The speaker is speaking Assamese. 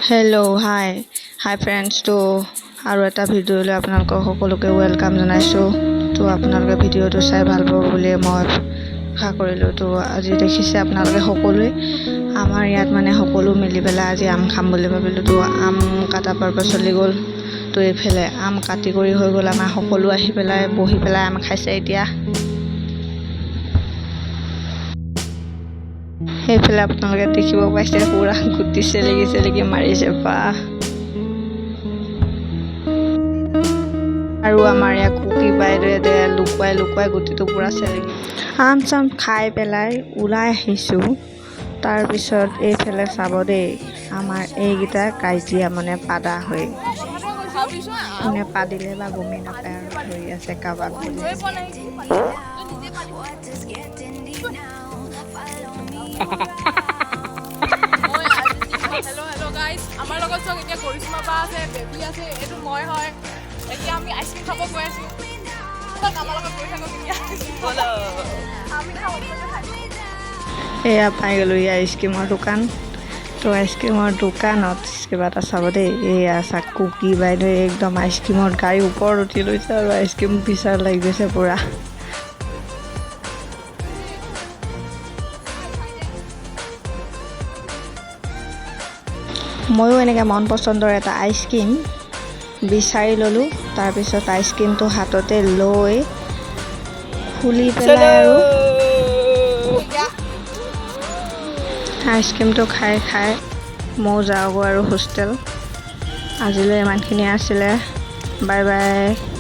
হেল্ল' হাই ফ্ৰেণ্ডছ তো আৰু এটা ভিডিঅ'লৈ আপোনালোকক সকলোকে ৱেলকাম জনাইছোঁ। তো আপোনালোকে ভিডিঅ'টো চাই ভাল পাব বুলি মই আশা কৰিলোঁ। তো আজি দেখিছে আপোনালোকে সকলোৱে আমাৰ ইয়াত মানে সকলো মিলি পেলাই আজি আম খাম বুলি ভাবিলোঁ। তো আম কাটা পৰ্ব চলি গ'ল। তো এইফালে আম কাটি কৰি হৈ গ'ল, আমাৰ সকলো আহি পেলাই বহি পেলাই আম খাইছে। এতিয়া সেইফালে আপোনালোকে দেখিব পাইছে পুৰা গুটি চেলেকি মাৰিছে বা। আৰু আমাৰ ইয়াত কুকি বাইদেৱে লুকুৱাই গুটিটো পুৰা চেলেকি আম চাম খাই পেলাই ওলাই আহিছোঁ। তাৰপিছত এইফালে চাব দেই, আমাৰ এইকেইটা কাজিয়া মানে পাদা হৈ কোনে পাদিলে বা গমেই নাপায় আৰু ধৰি আছে কাবাক বুলি। হেল্ল' গাইজ, আমাৰ লগত চব এতিয়া কৰিশ্মা বা আছে, বেবী আছে, এইটো মই হয়। এতিয়া আমি আইচক্ৰীম খাব গৈ আছোঁ। আমাৰ লগত গৈ থাকক এতিয়া। আমি এয়া পাই গ'লোঁ এয়া আইচক্ৰীমৰ দোকান। তো আইচক্ৰীমৰ দোকানত কিবা এটা চাব দেই, এয়া চাক কুকি বাইদেৱে একদম আইচক্ৰীমৰ গাড়ীৰ ওপৰত উঠি লৈছে আৰু আইচক্ৰীম বিচাৰ লাগি গৈছে পুৰা। ময়ো এনেকৈ মন পচন্দৰ এটা আইচক্ৰীম বিচাৰি ল'লোঁ। তাৰপিছত আইচক্ৰীমটো হাততে লৈ খুলি পেলাই আৰু আইচক্ৰীমটো খাই ময়ো যাওঁগৈ আৰু হোষ্টেল। আজিলৈ ইমানখিনি আছিলে। Bye bye.